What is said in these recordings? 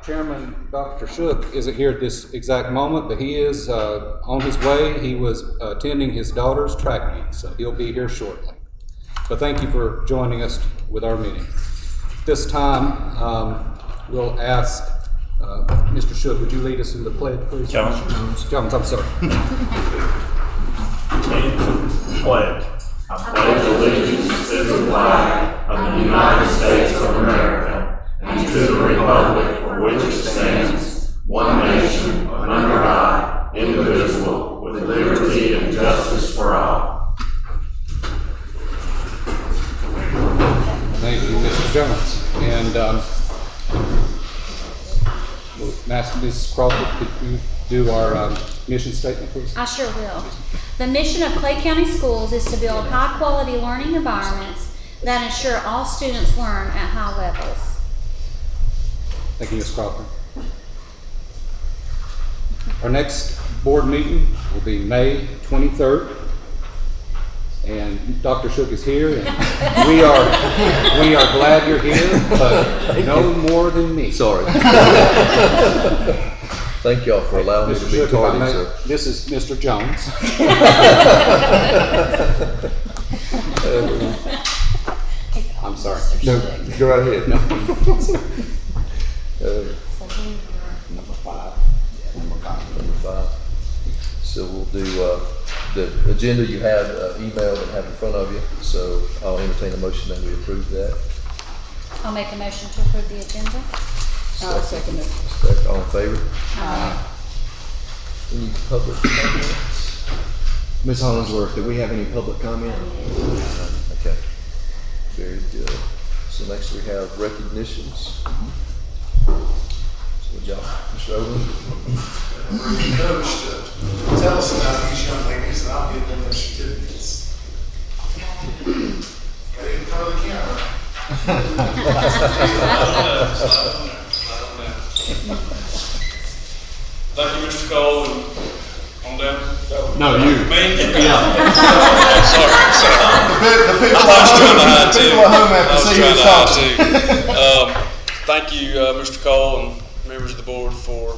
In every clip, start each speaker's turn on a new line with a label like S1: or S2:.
S1: Chairman Dr. Shook isn't here at this exact moment, but he is on his way. He was attending his daughter's track meet, so he'll be here shortly. But thank you for joining us with our meeting. This time, we'll ask Mr. Shook, would you lead us in the pledge, please? Jones, I'm sorry.
S2: Pledge. I pledge allegiance to the flag of the United States of America and to the republic for which it stands, one nation, under God, indivisible, with liberty and justice for all.
S1: Thank you, Mr. Jones. And Mrs. Crawford, could you do our mission statement, please?
S3: I sure will. The mission of Clay County Schools is to build high-quality learning environments that ensure all students learn at high levels.
S1: Thank you, Ms. Crawford. Our next board meeting will be May 23rd. And Dr. Shook is here, and we are glad you're here, but no more than me.
S4: Sorry. Thank y'all for allowing me to be tardy, sir.
S1: This is Mr. Jones. I'm sorry.
S4: No, go right ahead.
S1: No.
S4: Number five. So we'll do the agenda you have emailed and have in front of you. So I'll entertain a motion that we approve that.
S3: I'll make a motion to approve the agenda.
S5: I'll second it.
S4: Second, all in favor? Any public comments?
S5: Ms. Hollingsworth, do we have any public comment?
S4: Okay. Very good. So next we have recognitions. Good job, Mr. Owen.
S6: Coach to tell us about these young ladies, and I'll give them their certificates. Got it in front of the camera.
S7: Thank you, Mr. Cole, and on down.
S5: No, you.
S7: Me?
S5: Yeah.
S7: Sorry.
S6: The people
S7: I was trying to hide too.
S6: people at home have to see who's talking.
S7: Thank you, Mr. Cole and members of the board for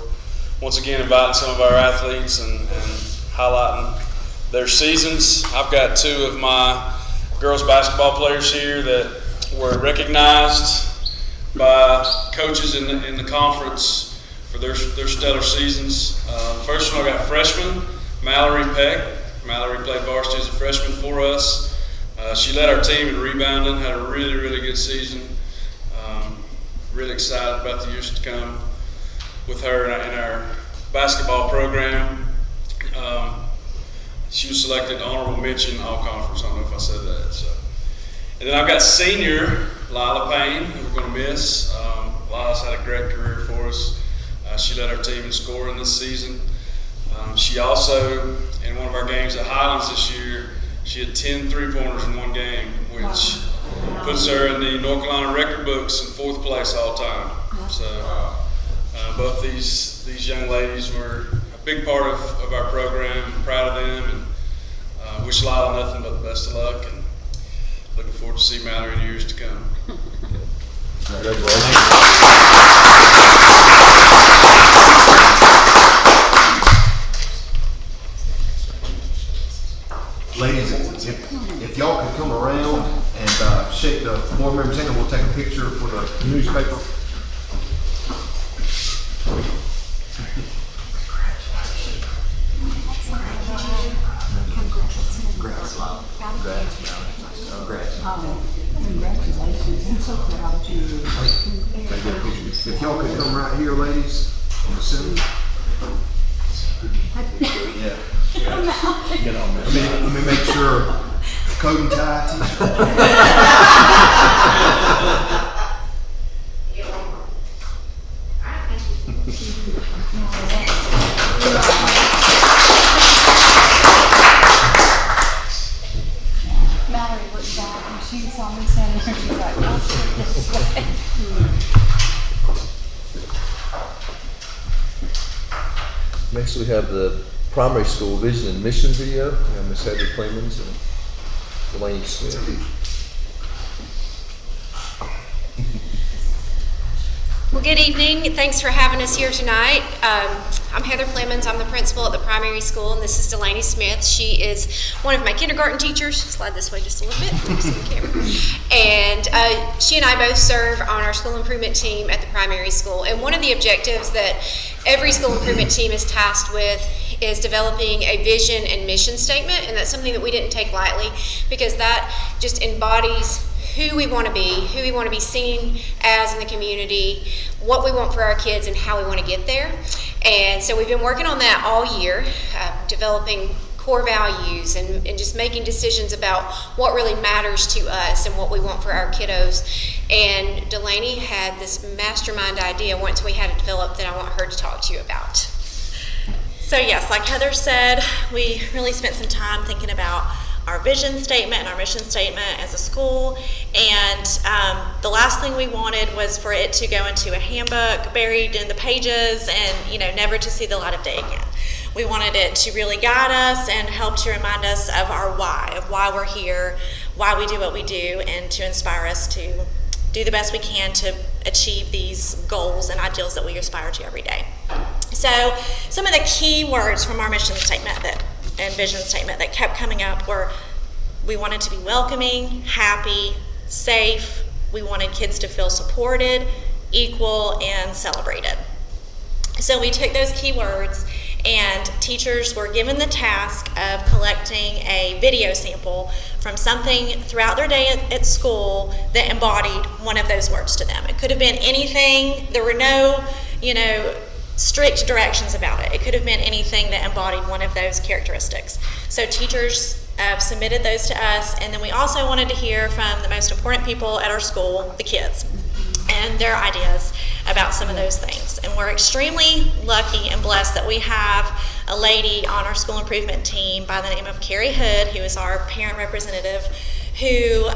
S7: once again inviting some of our athletes and highlighting their seasons. I've got two of my girls basketball players here that were recognized by coaches in the conference for their stellar seasons. First one, I got freshman Mallory Peck. Mallory played varsity as a freshman for us. She led our team in rebounding, had a really, really good season. Really excited about the years to come with her in our basketball program. She was selected honorable mention all conference. I don't know if I said that. So, and then I've got senior Lila Payne, who we're going to miss. Lila's had a great career for us. She led our team in scoring this season. She also, in one of our games at Highlands this year, she had 10 3-pointers in one game, which puts her in the North Carolina record books in 4th place all time. So both these young ladies were a big part of our program. I'm proud of them, and wish Lila nothing but the best of luck, and looking forward to see Mallory in years to come.
S4: Congratulations.
S6: Ladies, if y'all could come around and shake the board members' hand, and we'll take a picture for the newspaper.
S5: Congratulations. I'm so proud of you.
S6: If y'all could come right here, ladies, in the center. Yeah. Let me make sure coat and tie.
S3: Mallory looked back and she saw me standing there. She's like, "Oh, shit, this way."
S4: Next we have the primary school vision and mission video. We have Ms. Heather Clemens and Delaney Smith.
S3: We're
S8: Well, good evening. Thanks for having us here tonight. I'm Heather Clemens. I'm the principal at the primary school, and this is Delaney Smith. She is one of my kindergarten teachers. Slide this way just a little bit. See the camera. And she and I both serve on our school improvement team at the primary school. And one of the objectives that every school improvement team is tasked with is developing a vision and mission statement, and that's something that we didn't take lightly because that just embodies who we want to be seen as in the community, what we want for our kids, and how we want to get there. And so we've been working on that all year, developing core values and just making decisions about what really matters to us and what we want for our kiddos. And Delaney had this mastermind idea once we had it developed that I want her to talk to you about.
S9: So yes, like Heather said, we really spent some time thinking about our vision statement and our mission statement as a school, and the last thing we wanted was for it to go into a handbook buried in the pages and never to see the light of day again. We wanted it to really guide us and help to remind us of our why, of why we're here, why we do what we do, and to inspire us to do the best we can to achieve these goals and ideals that we aspire to every day. So some of the key words from our mission statement and vision statement that kept coming up were we wanted to be welcoming, happy, safe. We wanted kids to feel supported, equal, and celebrated. So we took those key words, and teachers were given the task of collecting a video sample from something throughout their day at school that embodied one of those words to them. It could have been anything. There were no, strict directions about it. It could have been anything that embodied one of those characteristics. So teachers submitted those to us, and then we also wanted to hear from the most important people at our school, the kids, and their ideas about some of those things. And we're extremely lucky and blessed that we have a lady on our school improvement team by the name of Carrie Hood, who is our parent representative, who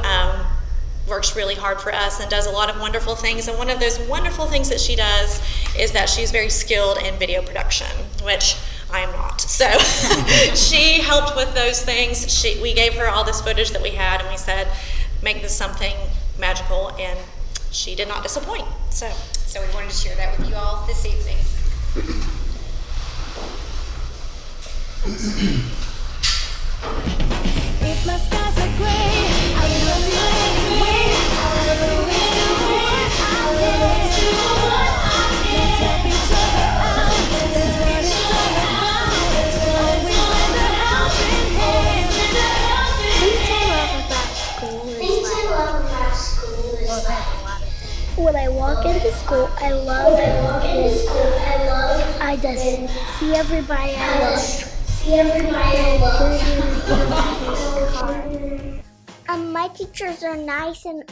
S9: works really hard for us and does a lot of wonderful things. And one of those wonderful things that she does is that she's very skilled in video production, which I am not. So she helped with those things. We gave her all this footage that we had, and we said, make this something magical, and she did not disappoint. So
S8: we wanted to share that with you all this evening.
S10: If my skies are gray, I love you anyway. I'll always do what I can. Let's help each other out. That's what it's all about. Always lend a helping hand.
S11: Things I love about school is when I walk into school, I just see everybody I love. My teachers are nice, and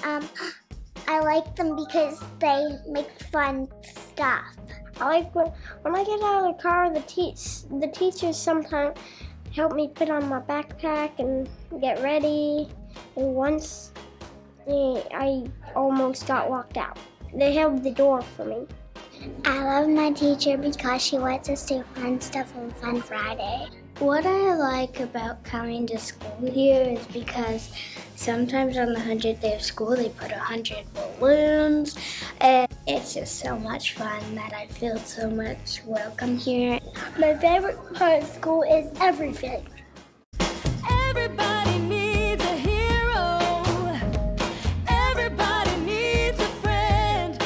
S11: I like them because they make fun stuff. I like when I get out of the car, the teachers sometimes help me put on my backpack and get ready. And once I almost got locked out. They held the door for me. I love my teacher because she lets us do fun stuff on Fun Friday. What I like about coming to school here is because sometimes on the 100th day of school they put 100 balloons, and it's just so much fun that I feel so much welcome here. My favorite part of school is everything.
S10: Everybody needs a hero. Everybody needs a friend.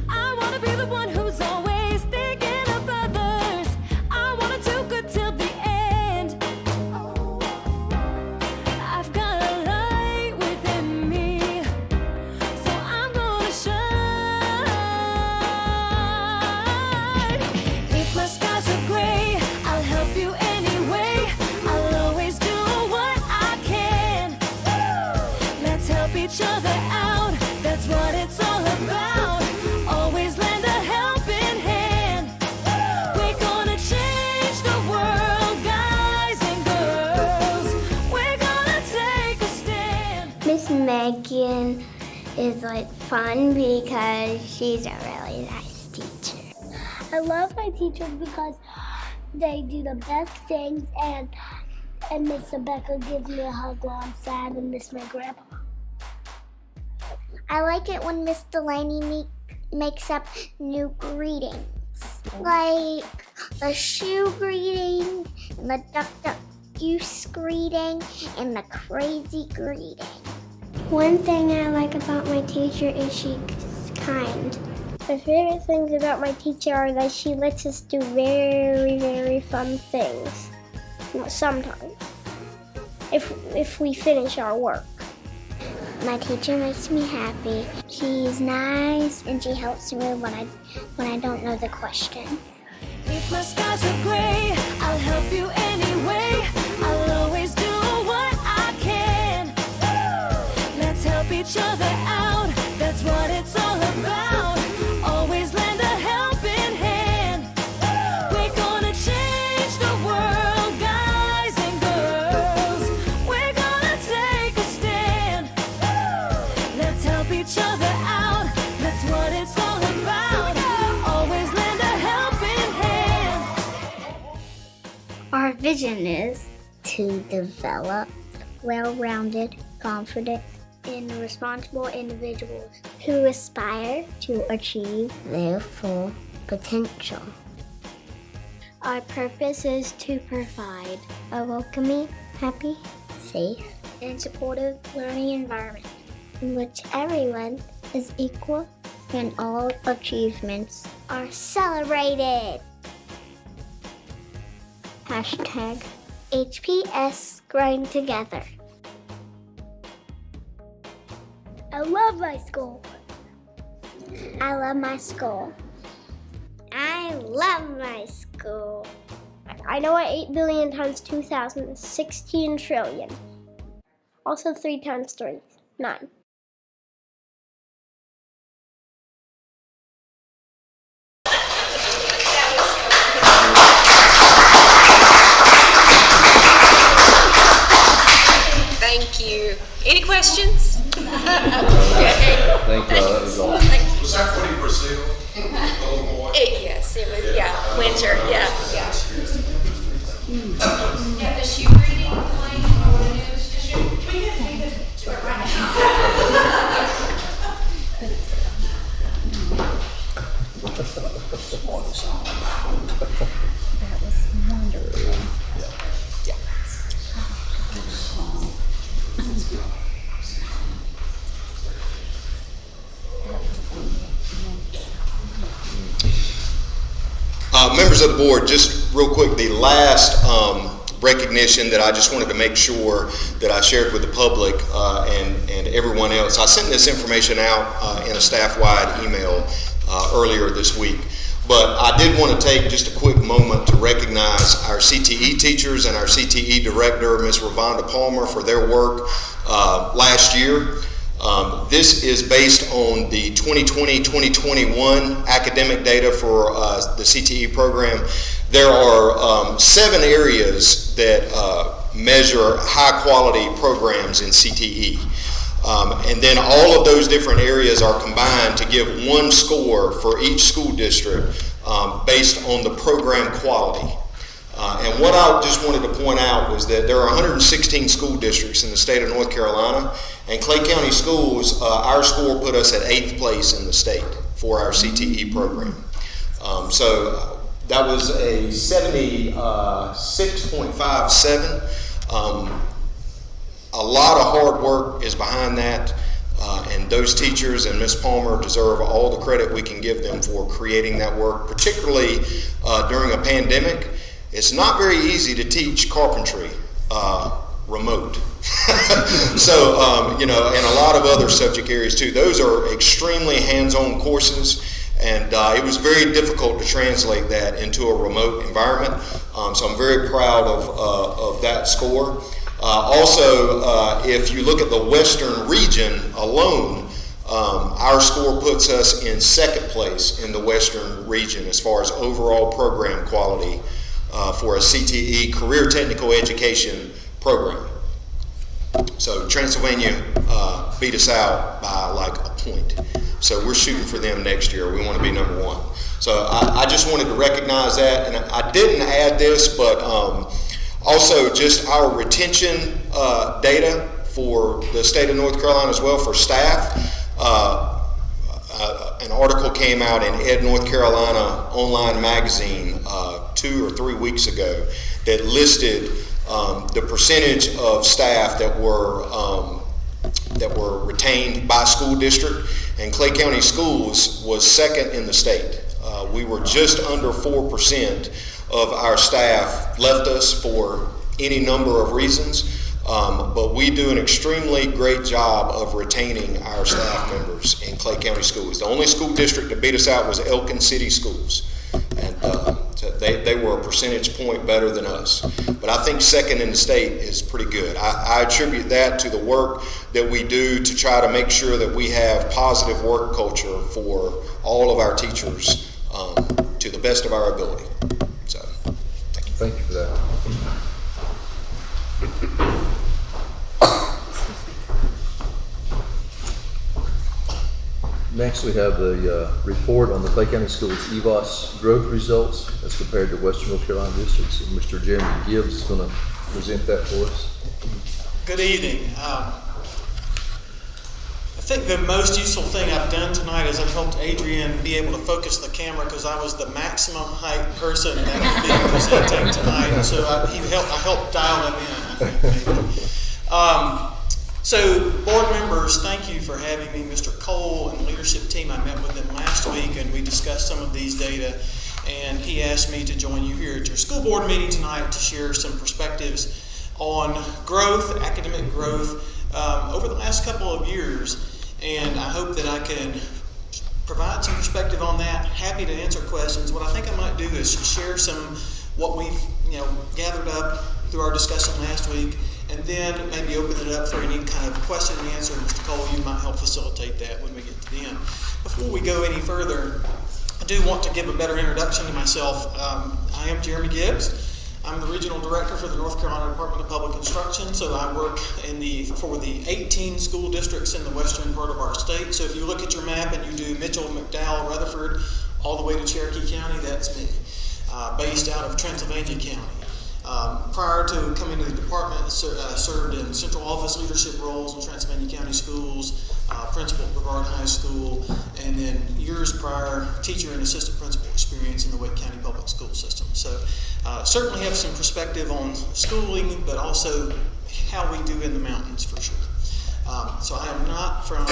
S10: I want to be the one who's always thinking of others. I want to do good till the end. I've got a light within me, so I'm gonna shine. If my skies are gray, I'll help you anyway. I'll always do what I can. Let's help each other out. That's what it's all about. Always lend a helping hand. We're gonna change the world, guys and girls. We're gonna take a stand.
S11: Miss Megan is fun because she's a really nice teacher. I love my teachers because they do the best things, and Miss Rebecca gives me a hug while I'm sad and miss my grandpa. I like it when Miss Delaney makes up new greetings, like the shoe greeting, and the duck duck goose greeting, and the crazy greeting. One thing I like about my teacher is she's kind. My favorite things about my teacher are that she lets us do very, very fun things. Well, sometimes, if we finish our work. My teacher makes me happy. She's nice and she helps me when I don't know the question.
S10: If my skies are gray, I'll help you anyway. I'll always do what I can. Let's help each other out. That's what it's all about. Always lend a helping hand. We're gonna change the world, guys and girls. We're gonna take a stand. Let's help each other out. That's what it's all about. Always lend a helping hand.
S11: Our vision is to develop well-rounded, confident, and responsible individuals who aspire to achieve their full potential. Our purpose is to provide a welcoming, happy, safe, and supportive learning environment in which everyone is equal and all achievements are celebrated. Hashtag HPS Growing Together. I love my school. I love my school. I love my school. I know what 8 billion times 2,000 is 16 trillion. Also 3 times 3, 9.
S8: Thank you. Any questions? Okay.
S4: Thank you, that was awesome.
S2: Was that what he Brazil?
S8: Yes, it was, yeah, winter, yeah.
S3: Yeah, the shoe greeting, what it is, just shoe. We can take it to it right now. That was wonderful.
S12: Members of the board, just real quick, the last recognition that I just wanted to make sure that I shared with the public and everyone else. I sent this information out in a staff-wide email earlier this week, but I did want to take just a quick moment to recognize our CTE teachers and our CTE director, Ms. Ravonda Palmer, for their work last year. This is based on the 2020-2021 academic data for the CTE program. There are 7 areas that measure high quality programs in CTE. And then all of those different areas are combined to give one score for each school district based on the program quality. And what I just wanted to point out was that there are 116 school districts in the state of North Carolina, and Clay County Schools, our score put us at 8th place in the state for our CTE program. So that was a 76.57. A lot of hard work is behind that, and those teachers and Ms. Palmer deserve all the credit we can give them for creating that work, particularly during a pandemic. It's not very easy to teach carpentry remote. So, you know, and a lot of other subject areas too. Those are extremely hands-on courses, and it was very difficult to translate that into a remote environment. So I'm very proud of that score. Also, if you look at the Western region alone, our score puts us in 2nd place in the Western region as far as overall program quality for a CTE, Career Technical Education program. So Transylvania beat us out by like a point. So we're shooting for them next year. We want to be number 1. So I just wanted to recognize that, and I didn't add this, but also just our retention data for the state of North Carolina as well for staff. an article came out in Ed North Carolina Online Magazine 2 or 3 weeks ago that listed the percentage of staff that were retained by school district, and Clay County Schools was second in the state. We were just under 4% of our staff left us for any number of reasons, but we do an extremely great job of retaining our staff members in Clay County Schools. The only school district that beat us out was Elkin City Schools, and so they were a percentage point better than us. But I think second in the state is pretty good. I attribute that to the work that we do to try to make sure that we have positive work culture for all of our teachers to the best of our ability. So, thank you.
S4: Thank you for that. Next, we have the report on the Clay County Schools EVOS growth results as compared to Western North Carolina districts. And Mr. Jeremy Gibbs is going to present that for us.
S13: Good evening. I think the most useful thing I've done tonight is I've helped Adrian be able to focus the camera because I was the maximum height person that would be presenting tonight. So I helped dial him in, I think, maybe. So, board members, thank you for having me. Mr. Cole and the leadership team, I met with them last week and we discussed some of these data. And he asked me to join you here at your school board meeting tonight to share some perspectives on growth, academic growth, over the last couple of years. And I hope that I can provide some perspective on that. Happy to answer questions. What I think I might do is share some what we've gathered up through our discussion last week, and then maybe open it up for any kind of question and answer. Mr. Cole, you might help facilitate that when we get to the end. Before we go any further, I do want to give a better introduction to myself. I am Jeremy Gibbs. I'm the Regional Director for the North Carolina Department of Public Instruction, so I work for the 18 school districts in the western part of our state. So if you look at your map and you do Mitchell, McDowell, Rutherford, all the way to Cherokee County, that's me, based out of Transylvania County. Prior to coming to the department, I served in central office leadership roles in Transylvania County Schools, principal at Brevard High School, and then years prior, teacher and assistant principal experience in the Wake County Public School System. So certainly have some perspective on schooling, but also how we do in the mountains for sure. So I am not from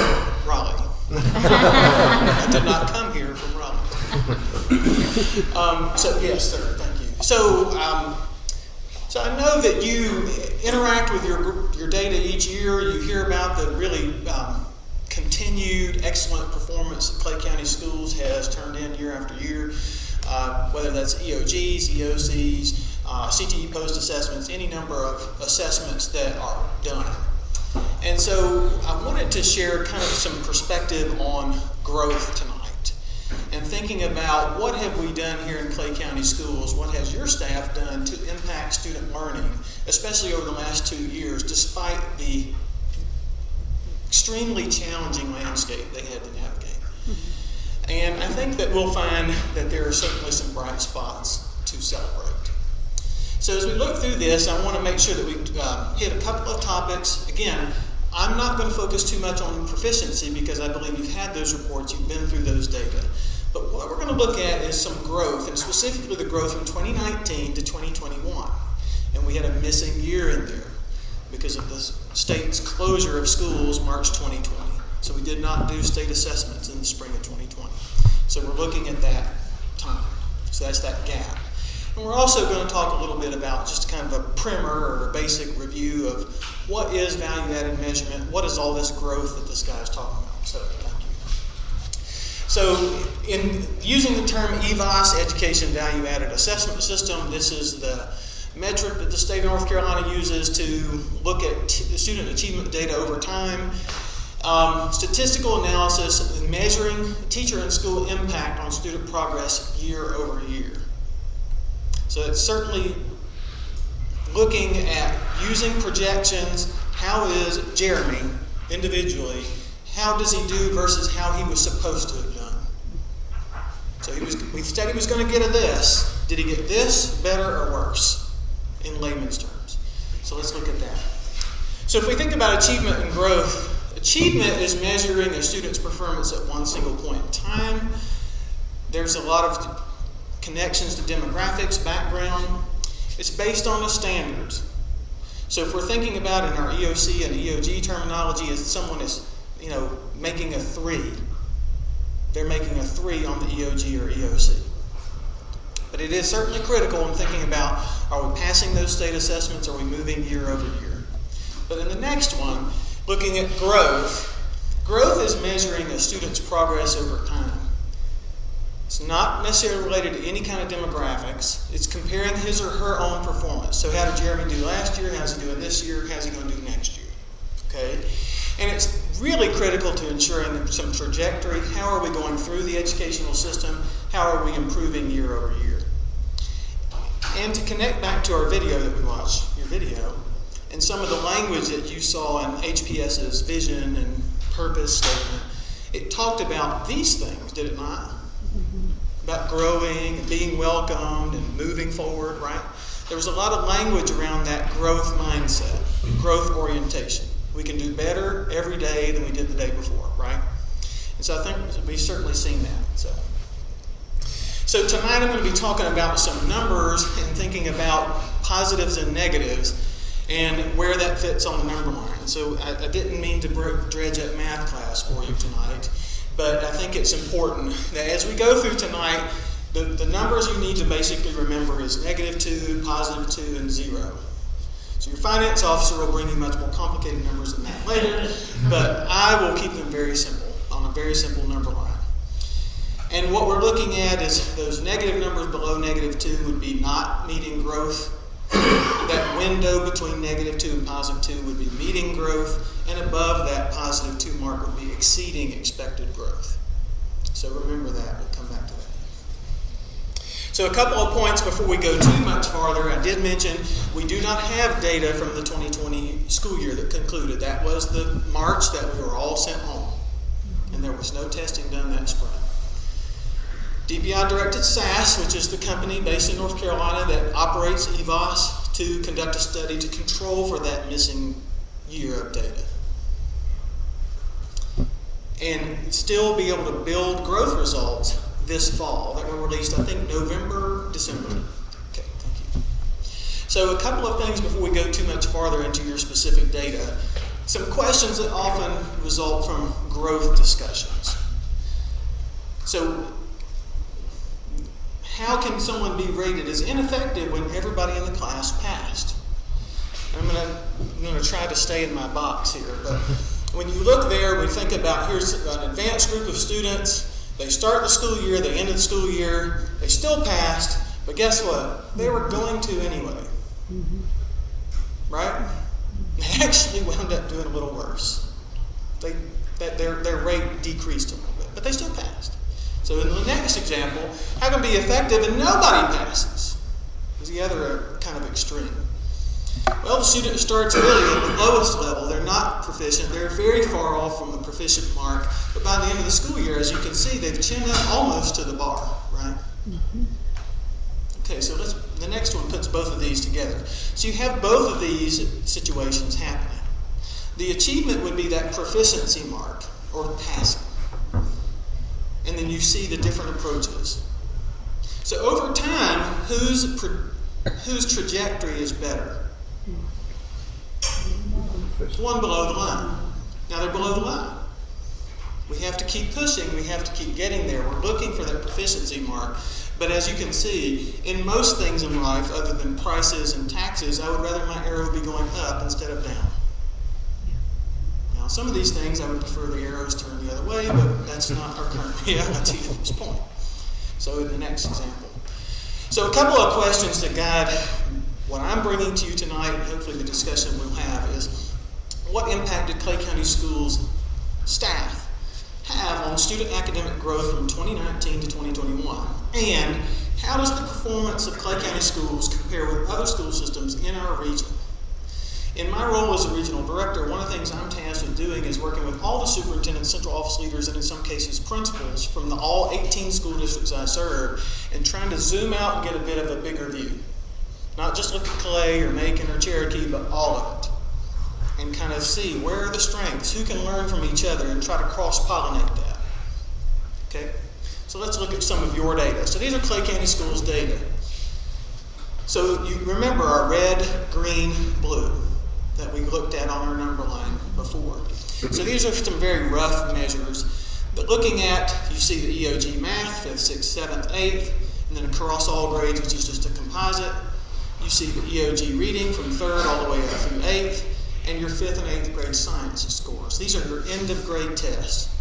S13: Raleigh. I did not come here from Raleigh. So yes, sir, thank you. So I know that you interact with your data each year. You hear about the really continued excellent performance that Clay County Schools has turned in year after year, whether that's EOGs, EOCs, CTE post-assessments, any number of assessments that are done. And so I wanted to share kind of some perspective on growth tonight. And thinking about what have we done here in Clay County Schools, what has your staff done to impact student learning, especially over the last 2 years, despite the extremely challenging landscape they had to navigate. And I think that we'll find that there are certainly some bright spots to celebrate. So as we look through this, I want to make sure that we hit a couple of topics. Again, I'm not going to focus too much on proficiency because I believe you've had those reports, you've been through those data. But what we're going to look at is some growth, and specifically the growth from 2019 to 2021. And we had a missing year in there because of the state's closure of schools March 2020. So we did not do state assessments in the spring of 2020. So we're looking at that time. So that's that gap. And we're also going to talk a little bit about just kind of a primer or a basic review of what is value-added measurement, what is all this growth that this guy is talking about. So thank you. So in using the term EVOS, Education Value-Added Assessment System, this is the metric that the state of North Carolina uses to look at student achievement data over time. Statistical analysis measuring teacher and school impact on student progress year over year. So it's certainly looking at using projections. How is Jeremy individually, how does he do versus how he was supposed to have done? So we said he was going to get a this. Did he get this better or worse in layman's terms? So let's look at that. So if we think about achievement and growth Achievement is measuring a student's performance at one single point in time. There's a lot of connections to demographics, background. It's based on the standards. So if we're thinking about in our EOC and EOG terminology, as someone is, making a 3, they're making a 3 on the EOG or EOC. But it is certainly critical in thinking about, are we passing those state assessments, are we moving year over year? But in the next one, looking at growth, growth is measuring a student's progress over time. It's not necessarily related to any kind of demographics. It's comparing his or her own performance. So how did Jeremy do last year? How's he doing this year? How's he going to do next year? Okay? And it's really critical to ensuring some trajectory. How are we going through the educational system? How are we improving year over year? And to connect back to our video that we watched, your video, and some of the language that you saw in HPS's vision and purpose statement, it talked about these things, did it not? About growing and being welcomed and moving forward, right? There was a lot of language around that growth mindset, growth orientation. We can do better every day than we did the day before, right? And so I think we've certainly seen that. So tonight I'm going to be talking about some numbers and thinking about positives and negatives and where that fits on the number line. So I didn't mean to dredge up math class for you tonight, but I think it's important that as we go through tonight, the numbers you need to basically remember is -2, +2, and 0. So your finance officer will bring you much more complicated numbers than that later, but I will keep them very simple, on a very simple number line. And what we're looking at is those negative numbers below -2 would be not meeting growth. That window between -2 and +2 would be meeting growth, and above that +2 mark would be exceeding expected growth. So remember that, we'll come back to that. So a couple of points before we go too much farther. I did mention we do not have data from the 2020 school year that concluded. That was the March that we were all sent home, and there was no testing done that spring. DPI directed SAS, which is the company based in North Carolina that operates EVOS, to conduct a study to control for that missing year of data. And still be able to build growth results this fall that were released, I think, November, December. Okay, thank you. So a couple of things before we go too much farther into your specific data. Some questions that often result from growth discussions. So, how can someone be rated as ineffective when everybody in the class passed? I'm going to try to stay in my box here, but when you look there, we think about here's an advanced group of students. They start the school year, they end the school year, they still passed, but guess what? They were going to anyway. Right? They actually wound up doing a little worse. Their rate decreased a little bit, but they still passed. So in the next example, how can be effective and nobody passes? Is the other kind of extreme. Well, the student starts really at the lowest level. They're not proficient. They're very far off from the proficient mark. But by the end of the school year, as you can see, they've chinned up almost to the bar, right? Okay, so the next one puts both of these together. So you have both of these situations happening. The achievement would be that proficiency mark, or passing. And then you see the different approaches. So over time, whose trajectory is better? The one below the line. Now they're below the line. We have to keep pushing. We have to keep getting there. We're looking for that proficiency mark. But as you can see, in most things in life, other than prices and taxes, I would rather my arrow be going up instead of down. Now, some of these things I would prefer the arrows turn the other way, but that's not our current reality at this point. So in the next example. So a couple of questions to guide what I'm bringing to you tonight, and hopefully the discussion we'll have, is what impact did Clay County Schools staff have on student academic growth from 2019 to 2021? And how does the performance of Clay County Schools compare with other school systems in our region? In my role as a regional director, one of the things I'm tasked with doing is working with all the superintendents, central office leaders, and in some cases principals from all 18 school districts I serve, and trying to zoom out and get a bit of a bigger view. Not just look at Clay or Macon or Cherokee, but all of it. and kind of see where are the strengths, who can learn from each other, and try to cross-pollinate that. Okay? So let's look at some of your data. So these are Clay County Schools data. So you remember our red, green, blue that we looked at on our number line before. So these are some very rough measures. But looking at, you see the EOG math, 5th, 6th, 7th, 8th, and then across all grades, which is just a composite. You see the EOG reading from 3rd all the way up through 8th, and your 5th and 8th grade science scores. These are your end of grade tests.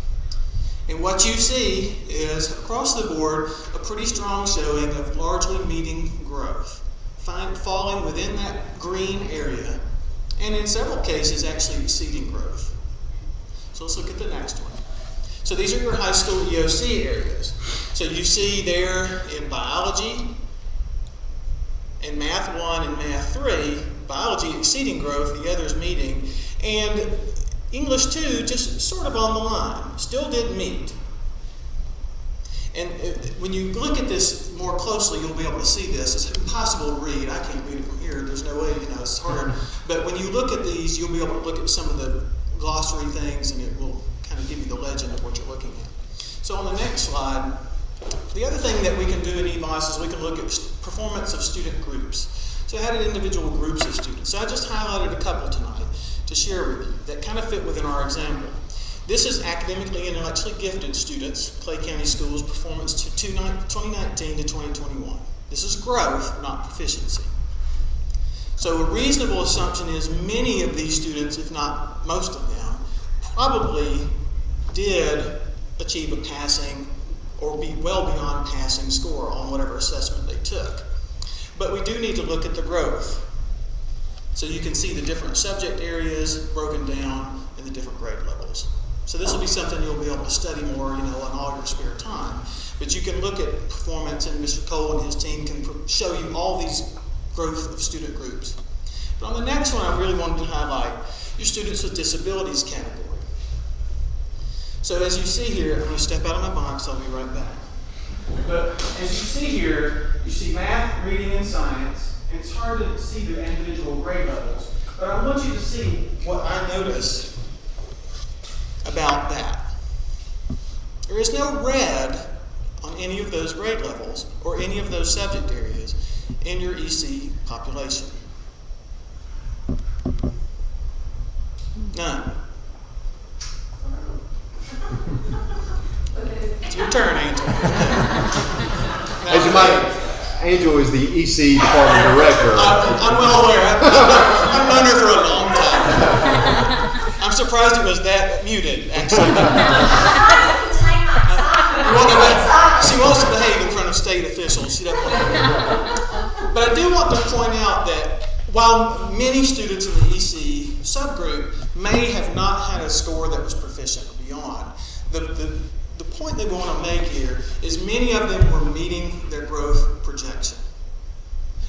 S13: And what you see is, across the board, a pretty strong showing of largely meeting growth, falling within that green area, and in several cases actually exceeding growth. So let's look at the next one. So these are your high school EOC areas. So you see there in biology, in Math 1 and Math 3, biology exceeding growth, the others meeting, and English 2 just sort of on the line, still didn't meet. And when you look at this more closely, you'll be able to see this. It's impossible to read. I can't read it from here. There's no way, it's hard. But when you look at these, you'll be able to look at some of the glossary things, and it will kind of give you the legend of what you're looking at. So on the next slide, the other thing that we can do in EVOS is we can look at performance of student groups. So how did individual groups of students? So I just highlighted a couple tonight to share with you that kind of fit within our example. This is academically and intellectually gifted students, Clay County Schools performance to 2019 to 2021. This is growth, not proficiency. So a reasonable assumption is many of these students, if not most of them, probably did achieve a passing or be well beyond passing score on whatever assessment they took. But we do need to look at the growth. So you can see the different subject areas broken down in the different grade levels. So this will be something you'll be able to study more, in all your spare time. But you can look at performance, and Mr. Cole and his team can show you all these growth of student groups. But on the next one, I really wanted to highlight your students with disabilities category. So as you see here, I'm going to step out of my box, I'll be right back. But as you see here, you see math, reading, and science, and it's hard to see the individual grade levels. But I want you to see what I noticed about that. There is no red on any of those grade levels or any of those subject areas in your EC population. None. It's your turn, Angel.
S5: As you might, Angel is the EC department director.
S13: I'm well aware. I've known her for a long time. I'm surprised it was that muted, actually. She wants to behave in front of state officials. She doesn't want to. But I do want to point out that while many students in the EC subgroup may have not had a score that was proficient or beyond, the point that we want to make here is many of them were meeting their growth projection.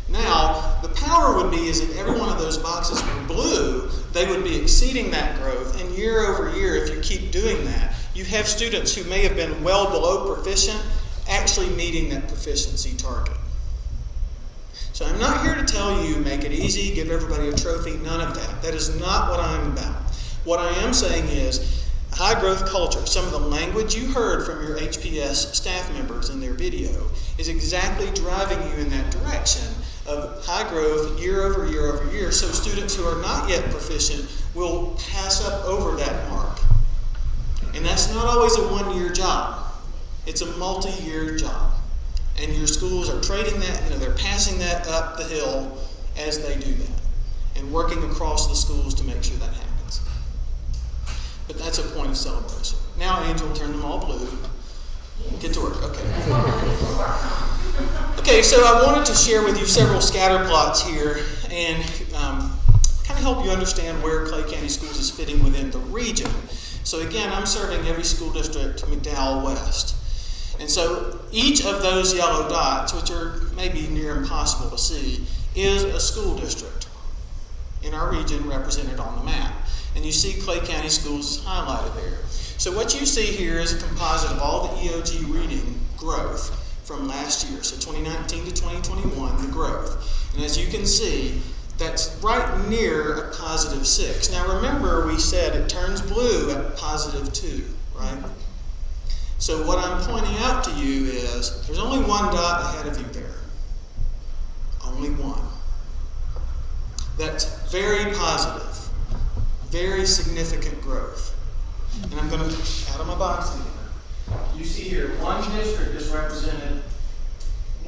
S13: Now, the power would be is if every one of those boxes were blue, they would be exceeding that growth, and year over year, if you keep doing that, you have students who may have been well below proficient actually meeting that proficiency target. So I'm not here to tell you, make it easy, give everybody a trophy, none of that. That is not what I'm about. What I am saying is, high growth culture, some of the language you heard from your HPS staff members in their video is exactly driving you in that direction of high growth year over year over year, so students who are not yet proficient will pass up over that mark. And that's not always a one-year job. It's a multi-year job. And your schools are trading that, they're passing that up the hill as they do that and working across the schools to make sure that happens. But that's a point of celebration. Now, Angel, turn them all blue. Get to work. Okay. Okay, so I wanted to share with you several scatter plots here and kind of help you understand where Clay County Schools is fitting within the region. So again, I'm serving every school district McDowell West. And so each of those yellow dots, which are maybe near impossible to see, is a school district in our region represented on the map. And you see Clay County Schools highlighted there. So what you see here is a composite of all the EOG reading growth from last year. So 2019 to 2021, the growth. And as you can see, that's right near a positive 6. Now remember, we said it turns blue at positive 2, right? So what I'm pointing out to you is there's only one dot ahead of you there. Only one. That's very positive, very significant growth. And I'm going to, out of my box again, you see here, one district is represented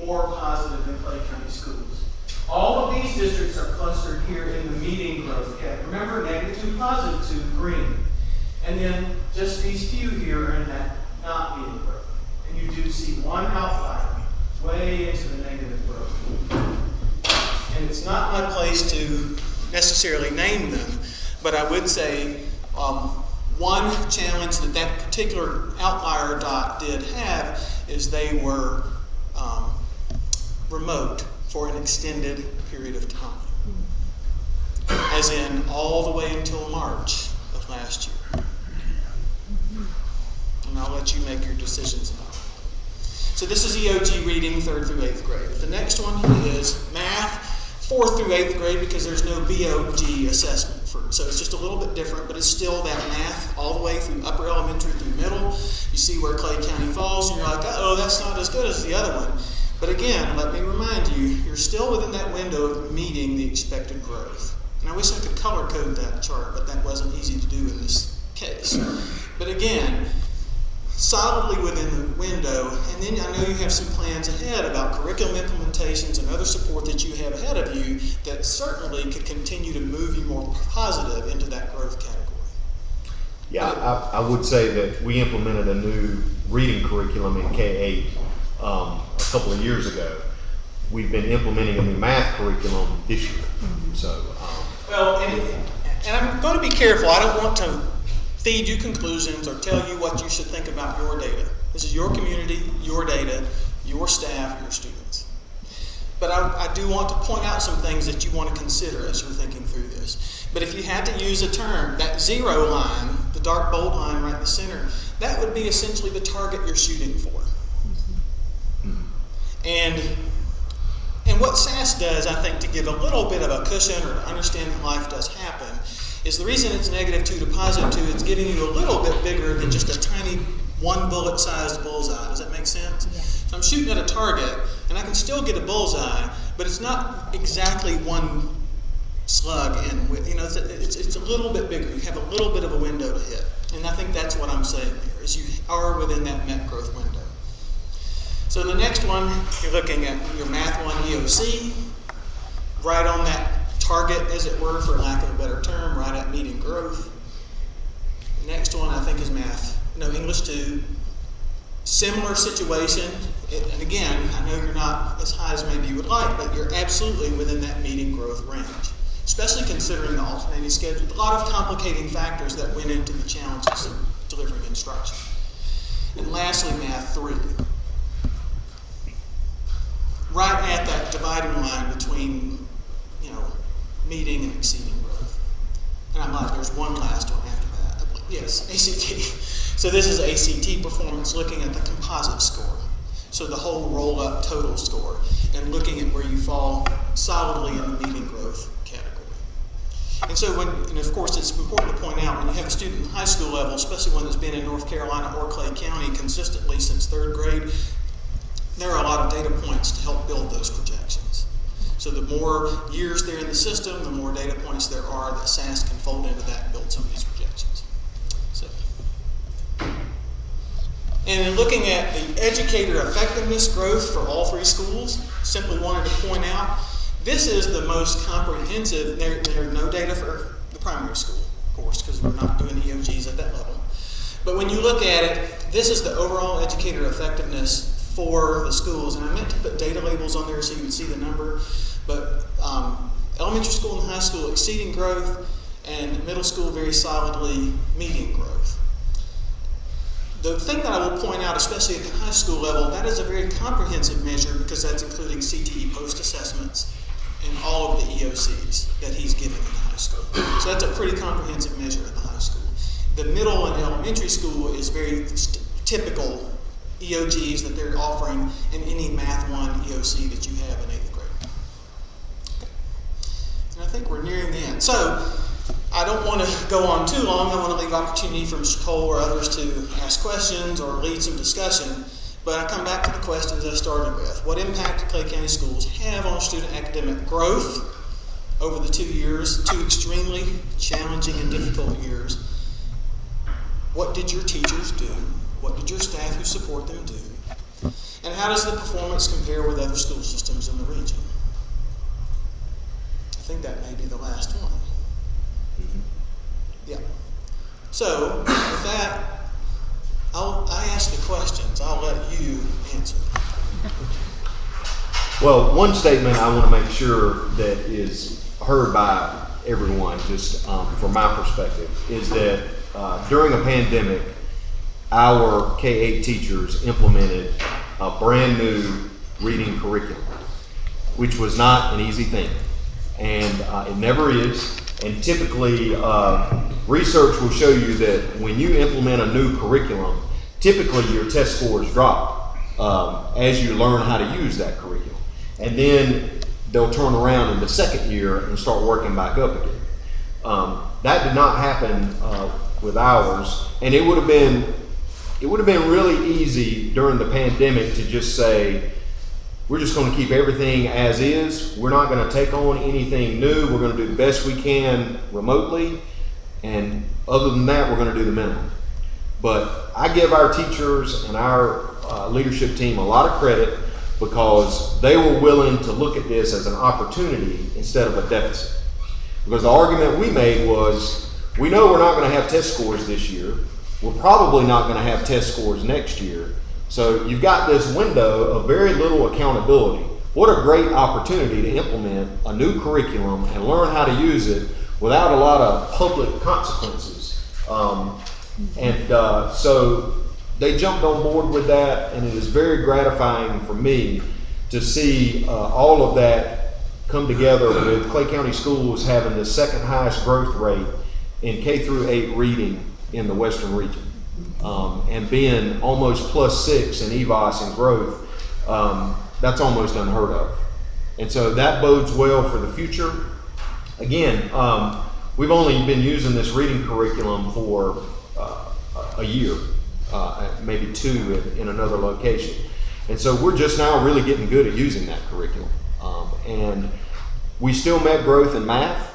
S13: more positive than Clay County Schools. All of these districts are clustered here in the median growth category. Remember, -2, +2, green. And then just these few here are in that not median growth. And you do see one outlier way into the negative growth. And it's not my place to necessarily name them, but I would say one challenge that that particular outlier dot did have is they were remote for an extended period of time, as in all the way until March of last year. And I'll let you make your decisions about it. So this is EOG reading 3rd through 8th grade. The next one is math 4th through 8th grade, because there's no BOG assessment for it. So it's just a little bit different, but it's still that math all the way through upper elementary through middle. You see where Clay County falls, and you're like, oh, that's not as good as the other one. But again, let me remind you, you're still within that window of meeting the expected growth. And I wish I could color code that chart, but that wasn't easy to do in this case. But again, solidly within the window, and then I know you have some plans ahead about curriculum implementations and other support that you have ahead of you that certainly could continue to move you more positive into that growth category.
S5: Yeah, I would say that we implemented a new reading curriculum in K-8 a couple of years ago. We've been implementing a new math curriculum this year. So,
S13: well, and I'm going to be careful. I don't want to feed you conclusions or tell you what you should think about your data. This is your community, your data, your staff, your students. But I do want to point out some things that you want to consider as you're thinking through this. But if you had to use a term, that 0 line, the dark bold line right in the center, that would be essentially the target you're shooting for. And what SAS does, I think, to give a little bit of a cushion or to understand that life does happen, is the reason it's -2 to +2, it's giving you a little bit bigger than just a tiny one bullet sized bullseye. Does that make sense? Yeah. So I'm shooting at a target, and I can still get a bullseye, but it's not exactly one slug in with, it's a little bit bigger. You have a little bit of a window to hit. And I think that's what I'm saying here, is you are within that net growth window. So the next one, you're looking at your Math 1 EOC, right on that target, as it were, for lack of a better term, right at median growth. The next one, I think, is English 2. Similar situation, and again, I know you're not as high as maybe you would like, but you're absolutely within that median growth range, especially considering the alternating schedule. A lot of complicating factors that went into the challenges of delivering instruction. And lastly, Math 3. Right at that dividing line between, meeting and exceeding growth. And I'm like, there's one last one after that. Yes, ACT. So this is ACT performance, looking at the composite score. So the whole roll-up total score, and looking at where you fall solidly in the median growth category. And so and of course it's important to point out, when you have a student in high school level, especially one that's been in North Carolina or Clay County consistently since 3rd grade, there are a lot of data points to help build those projections. So the more years they're in the system, the more data points there are that SAS can fold into that and build some of these projections. And in looking at the educator effectiveness growth for all 3 schools, simply wanted to point out, this is the most comprehensive. There are no data for the primary school, of course, because we're not doing EOGs at that level. But when you look at it, this is the overall educator effectiveness for the schools. And I meant to put data labels on there so you would see the number. But elementary school and high school exceeding growth, and middle school very solidly meeting growth. The thing that I will point out, especially at the high school level, that is a very comprehensive measure, because that's including CTE post-assessments and all of the EOCs that he's giving in the high school. So that's a pretty comprehensive measure at the high school. The middle and elementary school is very typical EOGs that they're offering in any Math 1 EOC that you have in 8th grade. And I think we're nearing the end. So I don't want to go on too long. I want to leave opportunity for Mr. Cole or others to ask questions or lead some discussion. But I come back to the questions I started with. What impact do Clay County schools have on student academic growth over the 2 years, 2 extremely challenging and difficult years? What did your teachers do? What did your staff who support them do? And how does the performance compare with other school systems in the region? I think that may be the last one. Yeah. So, with that, I ask the questions. I'll let you answer.
S5: Well, one statement I want to make sure that is heard by everyone, just from my perspective, is that during a pandemic, our K-8 teachers implemented a brand new reading curriculum, which was not an easy thing. And it never is. And typically, research will show you that when you implement a new curriculum, typically your test scores drop as you learn how to use that curriculum. And then they'll turn around in the second year and start working back up again. That did not happen with ours, and it would have been really easy during the pandemic to just say, we're just going to keep everything as is. We're not going to take on anything new. We're going to do the best we can remotely, and other than that, we're going to do the minimum. But I give our teachers and our leadership team a lot of credit because they were willing to look at this as an opportunity instead of a deficit. Because the argument we made was, we know we're not going to have test scores this year. We're probably not going to have test scores next year. So you've got this window of very little accountability. What a great opportunity to implement a new curriculum and learn how to use it without a lot of public consequences. So they jumped on board with that, and it is very gratifying for me to see all of that come together with Clay County Schools having the second highest growth rate in K-8 reading in the Western region. And being almost +6 in EVOS and growth, that's almost unheard of. And so that bodes well for the future. Again, we've only been using this reading curriculum for a year, maybe 2 in another location. And so we're just now really getting good at using that curriculum. And we still met growth in math.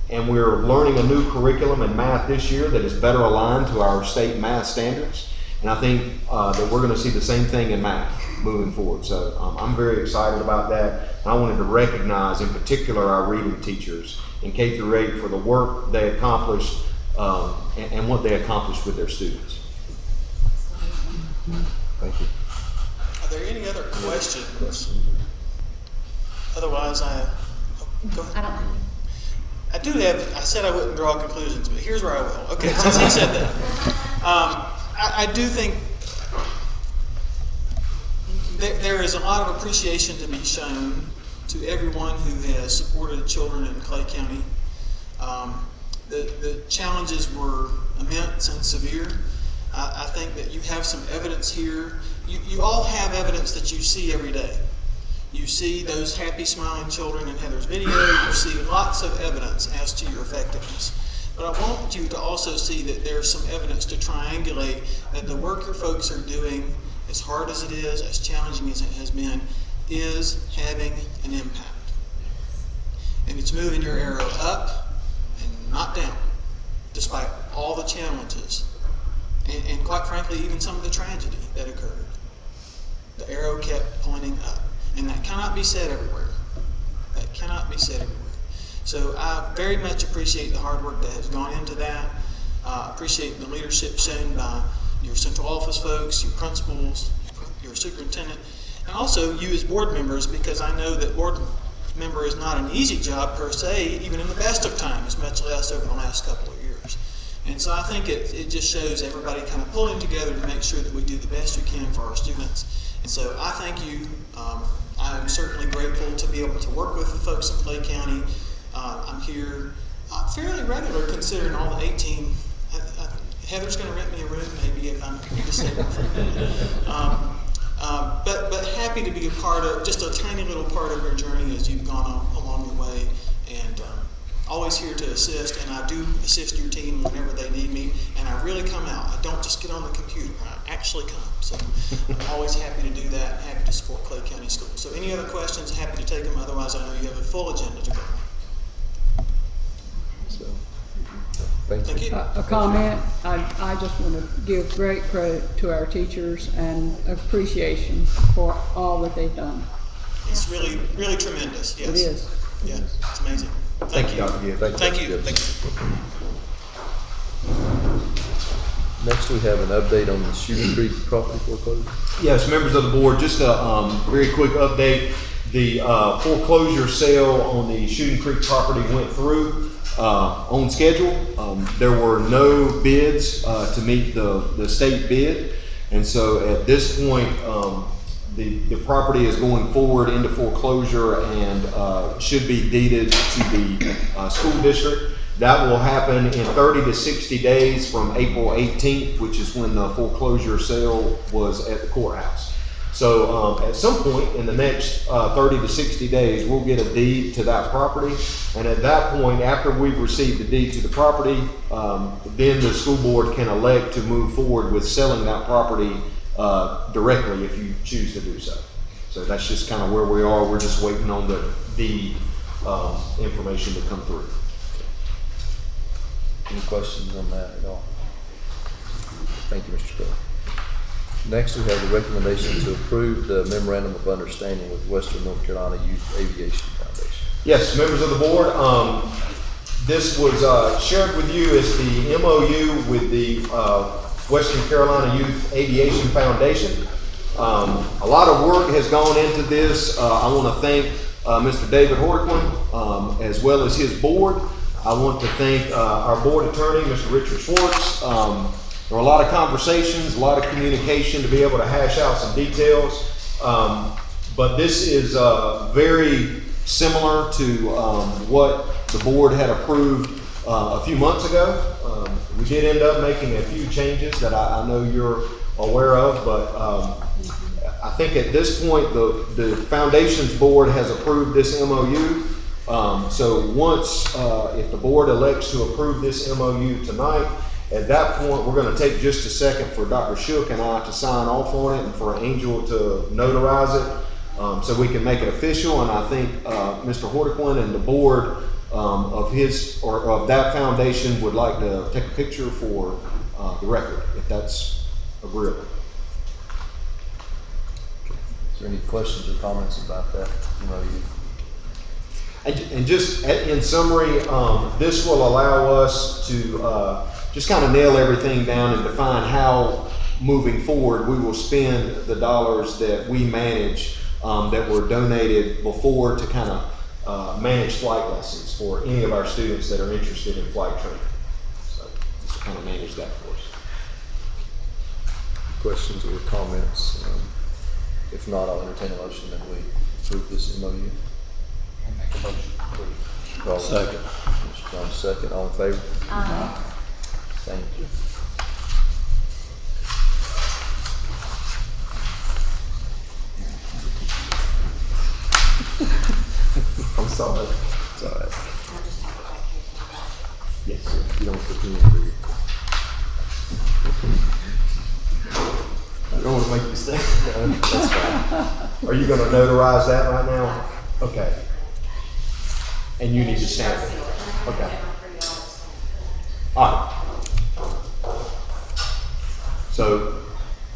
S5: And we're learning a new curriculum in math this year that is better aligned to our state math standards. And I think that we're going to see the same thing in math moving forward. So I'm very excited about that. And I wanted to recognize in particular our reading teachers in K-8 for the work they accomplished and what they accomplished with their students. Thank you.
S13: Are there any other questions? Otherwise, go ahead. I do have, I said I wouldn't draw conclusions, but here's where I will. Okay, since he said that. I do think there is a lot of appreciation to be shown to everyone who has supported children in Clay County. The challenges were immense and severe. I think that you have some evidence here. You all have evidence that you see every day. You see those happy, smiling children in Heather's video. You see lots of evidence as to your effectiveness. But I want you to also see that there's some evidence to triangulate that the work your folks are doing, as hard as it is, as challenging as it has been, is having an impact. And it's moving your arrow up and not down, despite all the challenges. And quite frankly, even some of the tragedy that occurred. The arrow kept pointing up. And that cannot be said everywhere. That cannot be said everywhere. So I very much appreciate the hard work that has gone into that. Appreciate the leadership shown by your central office folks, your principals, your superintendent, and also you as board members, because I know that board member is not an easy job per se, even in the best of times, much less over the last couple of years. And so I think it just shows everybody kind of pulling together to make sure that we do the best we can for our students. And so I thank you. I'm certainly grateful to be able to work with the folks in Clay County. I'm here fairly regular considering all the 18. Heather's going to rent me a room maybe if I'm disabled for a minute. But happy to be a part of, just a tiny little part of your journey as you've gone along the way. always here to assist, and I do assist your team whenever they need me, and I really come out. I don't just get on the computer, I actually come. So I'm always happy to do that, happy to support Clay County Schools. So any other questions, happy to take them, otherwise I know you have a full agenda to go.
S4: So, thank
S13: Thank
S4: you.
S13: you.
S14: A comment, I just want to give great credit to our teachers and appreciation for all that they've done.
S13: It's really, really tremendous, yes.
S14: It is.
S13: Yeah, it's amazing.
S5: Thank you, Dr. Gibbs.
S13: Thank you.
S4: Gibbs.
S13: Thank you.
S4: Next, we have an update on the Shooting Creek property foreclosure.
S5: Yes, members of the board, just a very quick update. The foreclosure sale on the Shooting Creek property went through on schedule. There were no bids to meet the state bid, and so at this point, the property is going forward into foreclosure and should be deeded to the school district. That will happen in 30 to 60 days from April 18th, which is when the foreclosure sale was at the courthouse. So at some point in the next 30 to 60 days, we'll get a deed to that property. And at that point, after we've received the deed to the property, then the school board can elect to move forward with selling that property directly if you choose to do so. So that's just kind of where we are. We're just waiting on the deed information to come through.
S4: Any questions on that at all? Thank you, Mr. Scott. Next, we have the recommendation to approve the memorandum of understanding with Western North Carolina Youth Aviation Foundation.
S5: Yes, members of the board, this was shared with you as the MOU with the Western Carolina Youth Aviation Foundation. A lot of work has gone into this. I want to thank Mr. David Hordequin as well as his board. I want to thank our board attorney, Mr. Richard Schwartz. There were a lot of conversations, a lot of communication to be able to hash out some details. But this is very similar to what the board had approved a few months ago. We did end up making a few changes that I know you're aware of, but I think at this point the Foundation's board has approved this MOU. So once, if the board elects to approve this MOU tonight, at that point, we're going to take just a second for Dr. Shook and I to sign off on it and for Angel to notarize it so we can make it official. And I think Mr. Hordequin and the board of that foundation would like to take a picture for the record, if that's agreeable.
S4: Is there any questions or comments about that MOU?
S5: And just in summary, this will allow us to just kind of nail everything down and define how, moving forward, we will spend the dollars that we manage that were donated before to kind of manage flight lessons for any of our students that are interested in flight training. So just kind of manage that for us.
S4: Questions or comments? If not, I'll entertain a motion that we approve this MOU.
S1: Make a motion.
S4: Mr. Carl, second. Mr. Jones, second. All in favor?
S3: Aye.
S4: Thank you.
S5: I'm sorry.
S4: It's all right.
S5: Yes.
S4: You don't put me in, do you?
S5: I don't want to make you stay.
S4: That's fine.
S5: Are you going to notarize that right now? Okay. And you need to stamp it. Okay. All right. So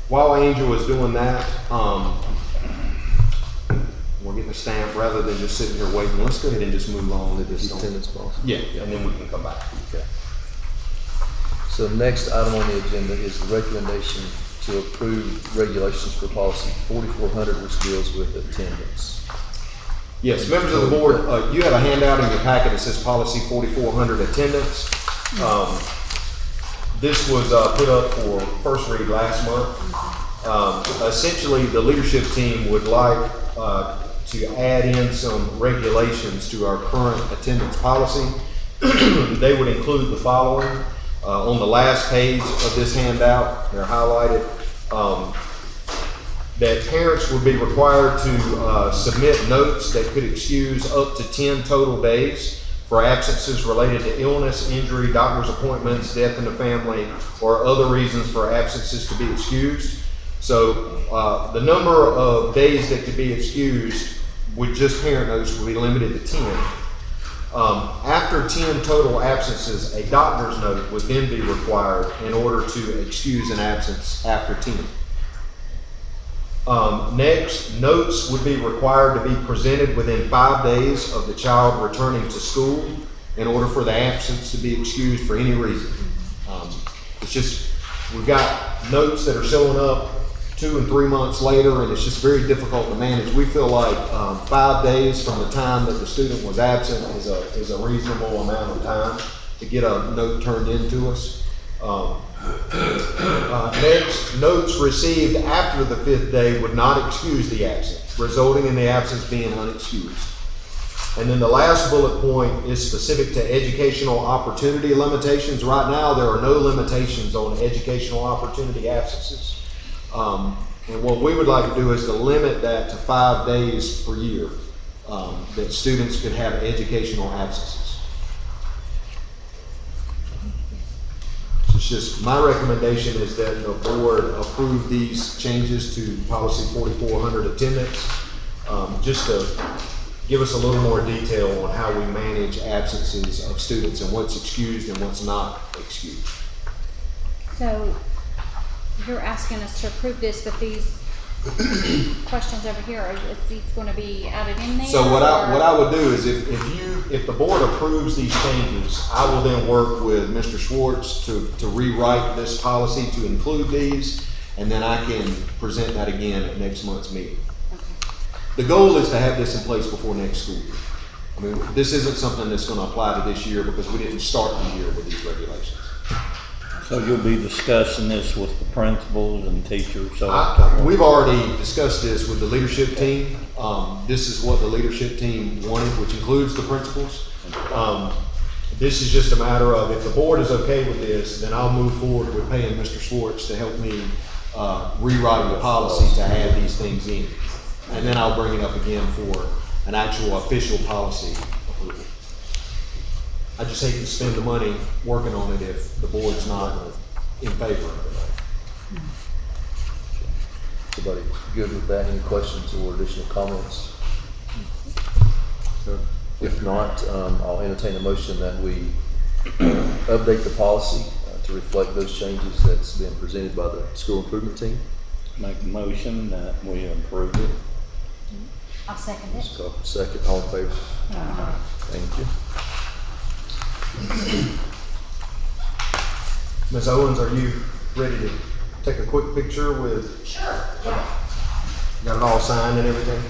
S5: while Angel is doing that, we're getting a stamp rather than just sitting here waiting. Let's go ahead and just move on to this.
S4: Attendance policy.
S5: Yeah, and then we can come back.
S4: Okay. So the next item on the agenda is the recommendation to approve regulations for policy 4400, which deals with attendance.
S5: Yes, members of the board, you have a handout in your packet that says policy 4400 attendance. This was put up for first read last month. Essentially, the leadership team would like to add in some regulations to our current attendance policy. They would include the following. On the last page of this handout, they're highlighted, that parents would be required to submit notes that could excuse up to 10 total days for absences related to illness, injury, doctor's appointments, death in the family, or other reasons for absences to be excused. So the number of days that could be excused with just parent notes will be limited to 10. After 10 total absences, a doctor's note would then be required in order to excuse an absence after 10. Next, notes would be required to be presented within 5 days of the child returning to school in order for the absence to be excused for any reason. It's just, we've got notes that are showing up 2 and 3 months later, and it's just very difficult to manage. We feel like 5 days from the time that the student was absent is a reasonable amount of time to get a note turned into us. Next, notes received after the 5th day would not excuse the absence, resulting in the absence being unexcused. And then the last bullet point is specific to educational opportunity limitations. Right now, there are no limitations on educational opportunity absences. And what we would like to do is to limit that to 5 days per year that students could have educational absences. So it's just, my recommendation is that the board approve these changes to policy 4400 attendance, just to give us a little more detail on how we manage absences of students and what's excused and what's not excused.
S3: So you're asking us to approve this, but these questions over here, is these going to be added in there?
S5: So what I would do is if the board approves these changes, I will then work with Mr. Schwartz to rewrite this policy to include these, and then I can present that again at next month's meeting.
S3: Okay.
S5: The goal is to have this in place before next school year. I mean, this isn't something that's going to apply to this year because we didn't start the year with these regulations.
S15: So you'll be discussing this with the principals and teachers?
S5: We've already discussed this with the leadership team. This is what the leadership team wanted, which includes the principals. This is just a matter of, if the board is okay with this, then I'll move forward with paying Mr. Schwartz to help me rewrite the policy to add these things in. And then I'll bring it up again for an actual official policy approval. I just hate to spend the money working on it if the board's not in favor of it.
S4: Everybody good with that? Any questions or additional comments? If not, I'll entertain a motion that we update the policy to reflect those changes that's been presented by the school improvement team.
S15: Make a motion that we approve it.
S3: I'll second it.
S4: So, second, all in favor? Thank you.
S5: Ms. Owens, are you ready to take a quick picture with?
S8: Sure, yeah.
S5: Got it all signed and everything?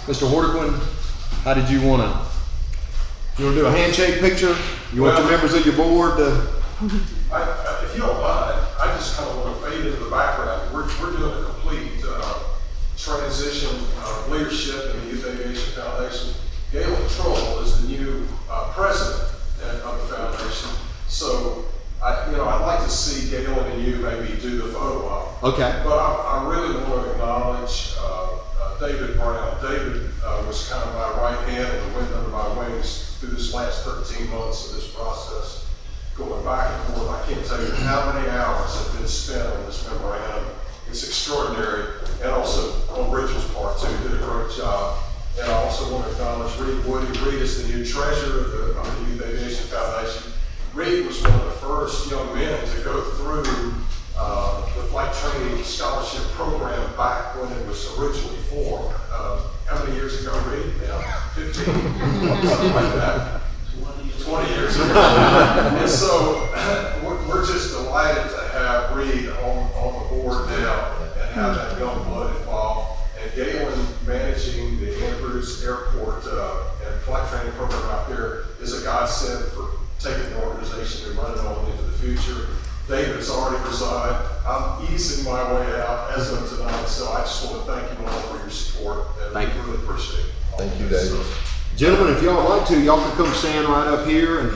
S5: Mr. Hordequin, how did you want to do a handshake picture? You want the members of your board to?
S16: If you don't mind, I just kind of want to fade into the background. We're doing a complete transition of leadership in the Youth Aviation Foundation. Galen Troll is the new president of the foundation. So, I'd like to see Galen and you maybe do the photo op.
S5: Okay.
S16: But I really want to acknowledge David Brown. David was kind of my right hand and the wind under my wings through this last 13 months of this process. Going back and forth, I can't tell you how many hours have been spent on this memorandum. It's extraordinary. And also on Richard's part too, did a great job. And I also want to acknowledge Reed Woody. Reed is the new treasurer of the Youth Aviation Foundation. Reed was one of the first young men to go through the flight training scholarship program back when it was originally formed. How many years ago, Reed? Yeah, 15, something like that. 20 years ago. And so we're just delighted to have Reed on the board now and have that young blood involved. And Galen managing the Andrews Airport and flight training program out there is a godsend for taking the organization and running on into the future. David has already resigned. I'm easing my way out as of tonight, so I just want to thank you all for your support. And
S5: Thank you.
S16: Really appreciate it.
S4: Thank you, David.
S5: Gentlemen, if y'all would like to, y'all can come stand right up here and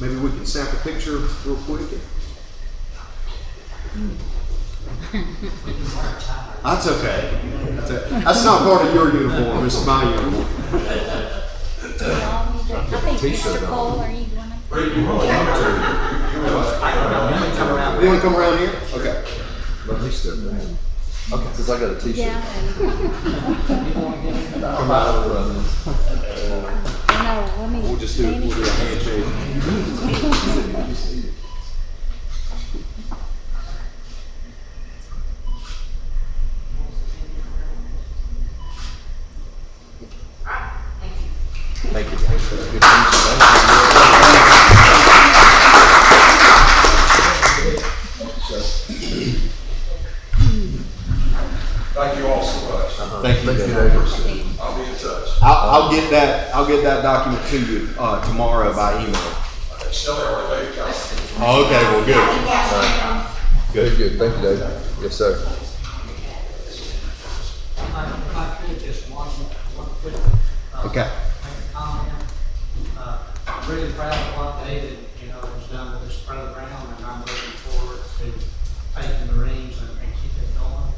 S5: maybe we can snap a picture real quick. That's okay. That's not part of your uniform, it's my uniform.
S3: Do we all need Mr. Cole, are you going to?
S6: You want to come around here? Okay.
S4: Let me step back. Okay. Since I got a t-shirt.
S3: Yeah.
S4: I'm out of running.
S3: No, let me.
S6: We'll just do a handshake.
S4: Thank you, guys. Good to meet you.
S16: Thank you all so much.
S6: Thank you, David.
S16: I'll be in touch.
S6: I'll get that document to you tomorrow by email.
S16: Shelley already made a copy.
S6: Oh, okay, well, good.
S4: Good. Thank you, David. Yes, sir.
S6: Okay.
S17: I'm really proud of what David, has done with this program, and I'm looking forward to taking the reins and keep it going.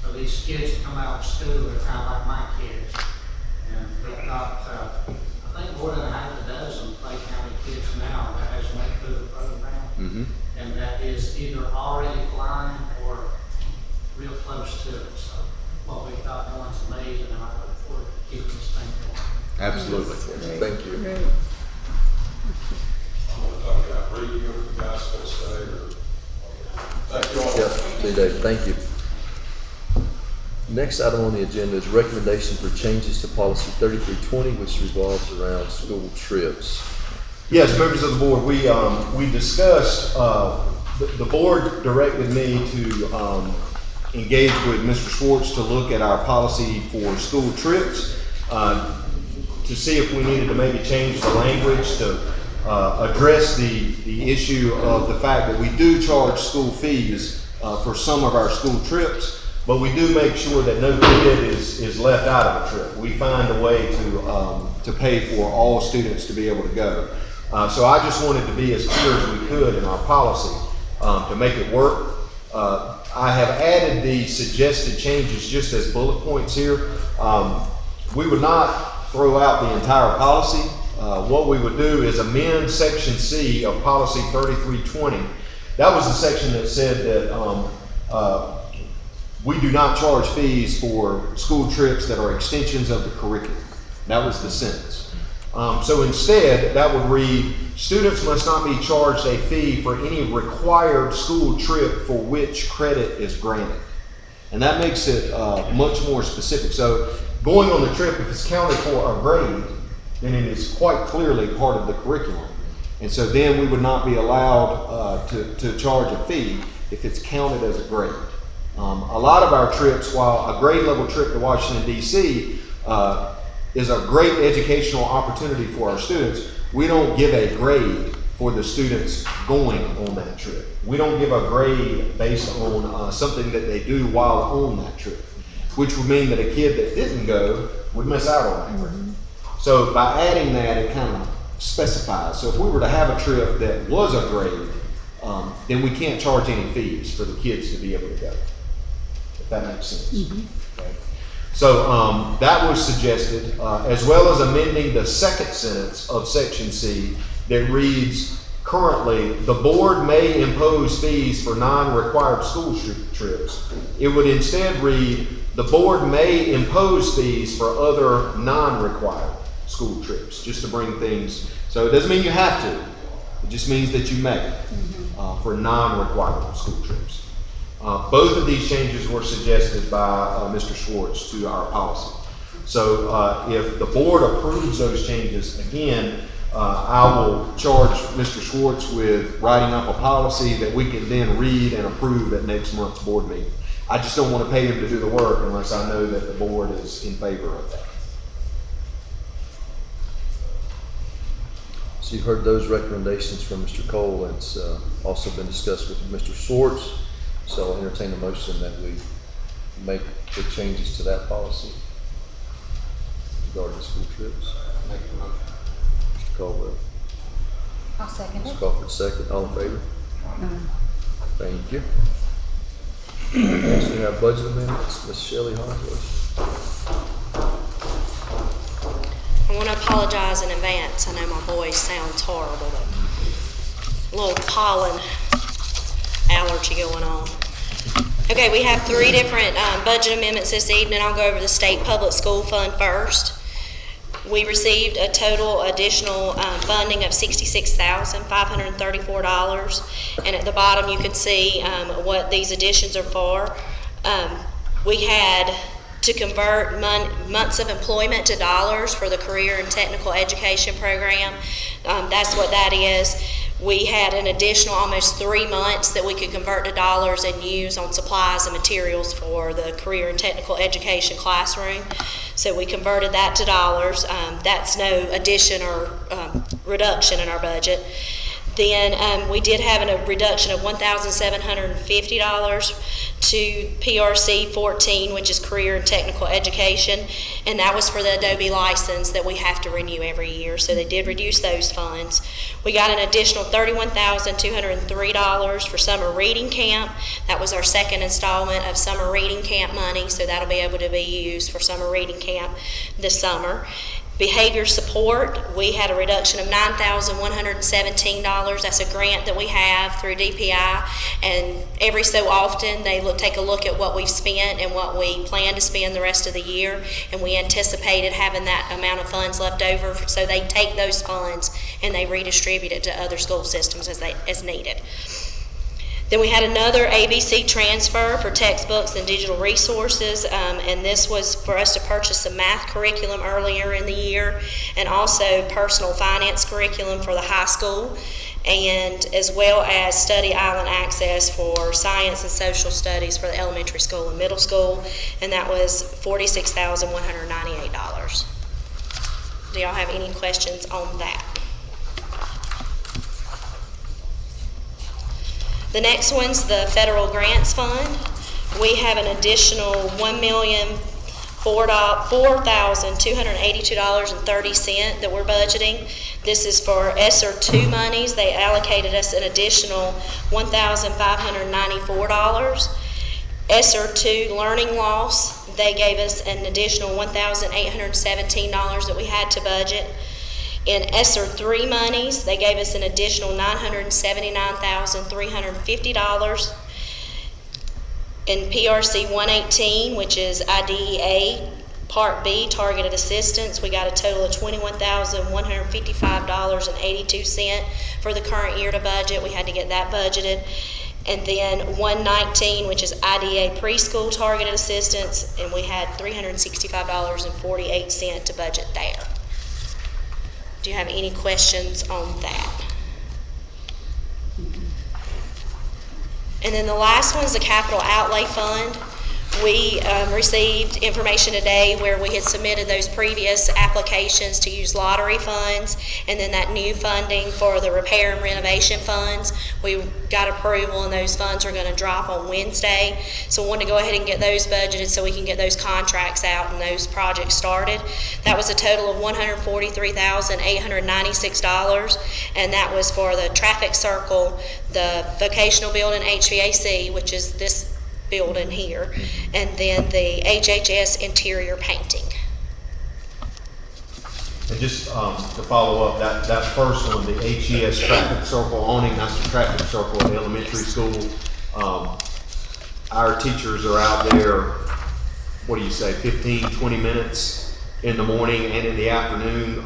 S17: So these kids that come out of school, they're kind of like my kids. And we've got, I think more than a half a dozen Clay County kids now that has went through the program.
S6: Mm-hmm.
S17: And that is either already flying or real close to it. So what we've got going is amazing, and I look forward to keeping this thing going.
S6: Absolutely.
S4: Thank you.
S14: Great.
S16: I've got reading of the guys for this day. Thank you all.
S4: Yeah, see you, Dave. Thank you. Next item on the agenda is recommendation for changes to policy 3320, which revolves around school trips.
S5: Yes, members of the board, we discussed, the board directed me to engage with Mr. Schwartz to look at our policy for school trips, to see if we needed to maybe change the language to address the issue of the fact that we do charge school fees for some of our school trips, but we do make sure that no kid is left out of a trip. We find a way to pay for all students to be able to go. So I just wanted to be as clear as we could in our policy to make it work. I have added the suggested changes just as bullet points here. We would not throw out the entire policy. What we would do is amend section C of policy 3320. That was the section that said that we do not charge fees for school trips that are extensions of the curriculum. That was the sentence. So instead, that would read, students must not be charged a fee for any required school trip for which credit is granted. And that makes it much more specific. So going on the trip, if it's counted for a grade, then it is quite clearly part of the curriculum. And so then we would not be allowed to charge a fee if it's counted as a grade. A lot of our trips, while a grade level trip to Washington, D.C. Is a great educational opportunity for our students, we don't give a grade for the students going on that trip. We don't give a grade based on something that they do while on that trip, which would mean that a kid that didn't go would miss out on that trip. So by adding that, it kind of specifies. So if we were to have a trip that was a grade, then we can't charge any fees for the kids to be able to go, if that makes sense. Okay. So that was suggested, as well as amending the second sentence of section C that reads, currently, the board may impose fees for non-required school trips. It would instead read, the board may impose fees for other non-required school trips, just to bring things, so it doesn't mean you have to, it just means that you may, for non-required school trips. Both of these changes were suggested by Mr. Schwartz to our policy. So if the board approves those changes, again, I will charge Mr. Schwartz with writing up a policy that we can then read and approve at next month's board meeting. I just don't want to pay him to do the work unless I know that the board is in favor of that.
S4: So you've heard those recommendations from Mr. Cole. It's also been discussed with Mr. Schwartz. So I'll entertain a motion that we make the changes to that policy regarding school trips. Mr. Caldwell.
S3: I'll second it.
S4: Mr. Crawford, second. All in favor? Thank you. Next we have budget amendments. Ms. Shelley Harnsworth.
S9: I want to apologize in advance. I know my voice sounds horrible, but a little pollen allergy going on. Okay, we have three different budget amendments this evening. I'll go over the state public school fund first. We received a total additional funding of $66,534, and at the bottom you can see what these additions are for. We had to convert months of employment to dollars for the career and technical education program. That's what that is. We had an additional almost 3 months that we could convert to dollars and use on supplies and materials for the career and technical education classroom. So we converted that to dollars. That's no addition or reduction in our budget. Then we did have a reduction of $1,750 to PRC 14, which is career and technical education, and that was for the Adobe license that we have to renew every year, so they did reduce those funds. We got an additional $31,203 for summer reading camp. That was our second installment of summer reading camp money, so that'll be able to be used for summer reading camp this summer. Behavior support, we had a reduction of $9,117. That's a grant that we have through DPI, and every so often they take a look at what we've spent and what we plan to spend the rest of the year, and we anticipated having that amount of funds left over, so they take those funds and they redistribute it to other school systems as needed. Then we had another ABC transfer for textbooks and digital resources, and this was for us to purchase some math curriculum earlier in the year, and also personal finance curriculum for the high school, and as well as study island access for science and social studies for the elementary school and middle school, and that was $46,198. Do y'all have any questions on that? The next one's the federal grants fund. We have an additional $1,004,282.30 that we're budgeting. This is for ESSER 2 monies. They allocated us an additional $1,594. ESSER 2 learning loss, they gave us an additional $1,817 that we had to budget. In ESSER 3 monies, they gave us an additional $979,350. In PRC 118, which is IDEA Part B, Targeted Assistance, we got a total of $21,155.82 for the current year to budget. We had to get that budgeted. And then 119, which is IDA Preschool Targeted Assistance, and we had $365.48 to budget there. Do you have any questions on that? And then the last one is the Capital Outlay Fund. We received information today where we had submitted those previous applications to use lottery funds, and then that new funding for the repair and renovation funds. We got approval, and those funds are going to drop on Wednesday. So we wanted to go ahead and get those budgeted so we can get those contracts out and those projects started. That was a total of $143,896, and that was for the traffic circle, the vocational building HVAC, which is this building here, and then the HHS interior painting.
S5: And just to follow up, that first one, the HES traffic circle awning, that's the traffic circle at the elementary school. Our teachers are out there, what do you say, 15, 20 minutes in the morning and in the afternoon.
S18: The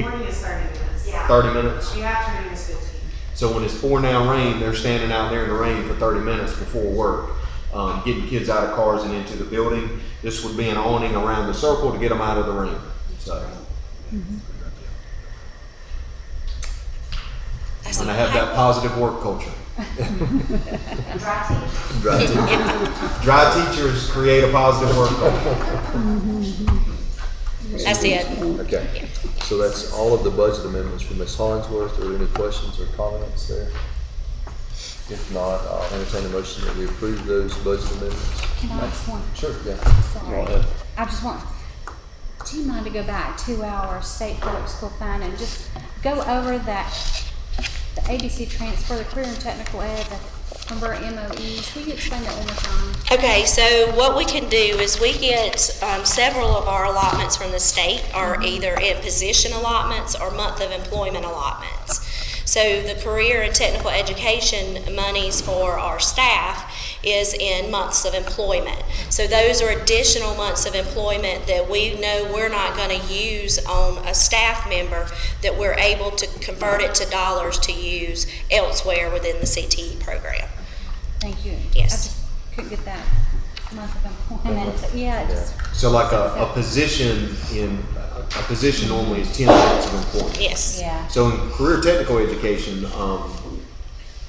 S18: morning is 30 minutes. Yeah.
S5: 30 minutes?
S18: The afternoon is 15.
S5: So when it's pouring down rain, they're standing out there in the rain for 30 minutes before work. Getting kids out of cars and into the building. This would be an awning around the circle to get them out of the rain. So, and I have that positive work culture. Dry teachers create a positive work culture.
S9: That's it.
S4: Okay. So that's all of the budget amendments from Ms. Hollingsworth. Are there any questions or comments there? If not, I'll entertain a motion that we approve those budget amendments.
S3: Can I ask one?
S4: Sure, yeah.
S3: Sorry. I just want, do you mind to go back to our state public school fund and just go over that, the ABC transfer, the career and technical ed, Number MOEs, will you explain that one more time?
S9: Okay, so what we can do is we get several of our allotments from the state are either in position allotments or month of employment allotments. So the career and technical education monies for our staff is in months of employment. So those are additional months of employment that we know we're not going to use on a staff member, that we're able to convert it to dollars to use elsewhere within the CTE program.
S3: Thank you.
S9: Yes.
S3: I just couldn't get that month of employment. Yeah, it just.
S5: So like a position normally is 10 months of employment.
S9: Yes.
S3: Yeah.
S5: So in career technical education,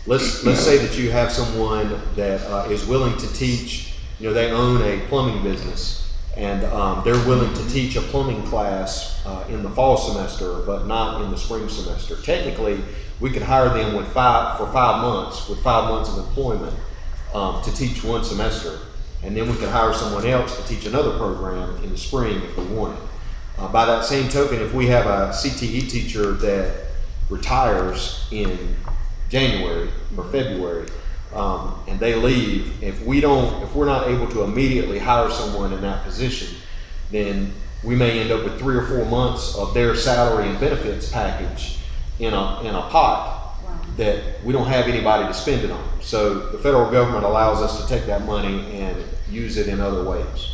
S5: let's say that you have someone that is willing to teach, they own a plumbing business, and they're willing to teach a plumbing class in the fall semester, but not in the spring semester. Technically, we could hire them for 5 months, with 5 months of employment to teach one semester, and then we could hire someone else to teach another program in the spring if we wanted. By that same token, if we have a CTE teacher that retires in January or February, and they leave, if we're not able to immediately hire someone in that position, then we may end up with 3 or 4 months of their salary and benefits package in a pot that we don't have anybody to spend it on. So the federal government allows us to take that money and use it in other ways.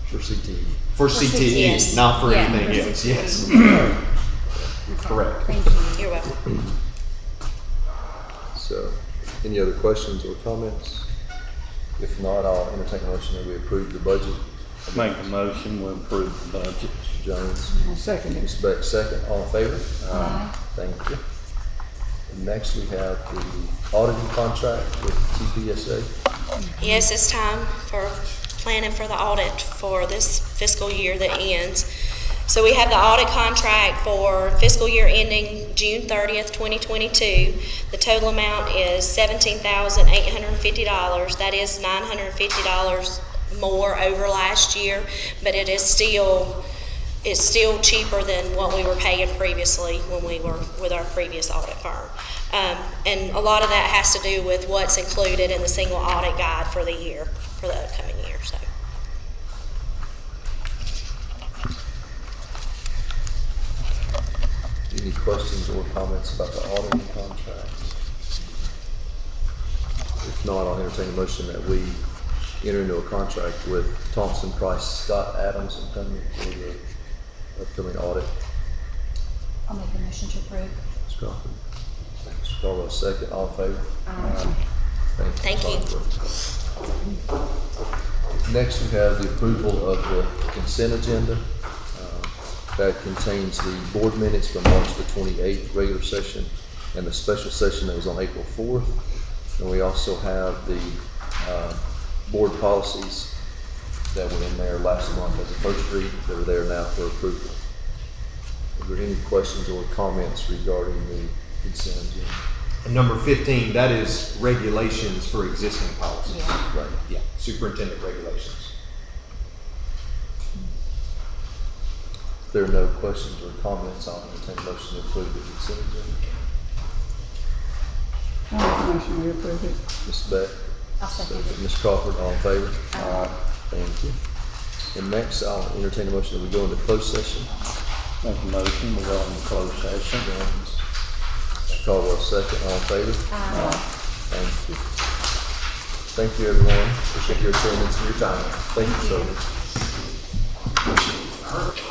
S4: For CTE.
S5: For CTE,
S9: CCS.
S5: not for
S3: Yeah,
S5: anything
S3: for
S5: else,
S3: CCE.
S5: yes. Correct.
S3: Thank you.
S9: You're welcome.
S4: So, any other questions or comments? If not, I'll entertain a motion that we approve the budget.
S15: Make a motion, we approve the budget.
S4: Mr. Jones,
S14: I'll second it.
S4: Ms. Beck, second. All in favor?
S3: Aye.
S4: Thank you. And next, we have the auditing contract with TPSA.
S9: Yes, it's time for planning for the audit for this fiscal year that ends. So we have the audit contract for fiscal year ending June 30th, 2022. The total amount is $17,850. That is $950 more over last year, but it's still cheaper than what we were paying previously when we were with our previous audit firm. And a lot of that has to do with what's included in the single audit guide for the year, for the upcoming year. So.
S4: Any questions or comments about the auditing contract? If not, I'll entertain a motion that we enter into a contract with Thompson Price Scott Adams and Company for the upcoming audit.
S3: I'll make a motion to approve.
S4: Ms. Crawford. Mr. Caldwell, second. All in favor?
S9: Thank you.
S4: Next, we have the approval of the consent agenda. That contains the board minutes from March the 28th regular session and the special session that was on April 4th. And we also have the board policies that were in there last month as a first read that are there now for approval. Are there any questions or comments regarding the consent agenda?
S5: And number 15, that is regulations for existing policies.
S3: Yeah.
S4: Right.
S5: Yeah, superintendent regulations.
S4: If there are no questions or comments, I'll entertain a motion to approve the consent agenda.
S14: I'll make a motion we approve it.
S4: Ms. Beck?
S3: I'll second it.
S4: Ms. Crawford, all in favor? Thank you. And next, I'll entertain a motion that we go into closed session.
S15: Make a motion, we go into closed session.
S4: Mr. Caldwell, second. All in favor? Thank you. Thank you, everyone. Appreciate your attendance and your time. Thank you so much.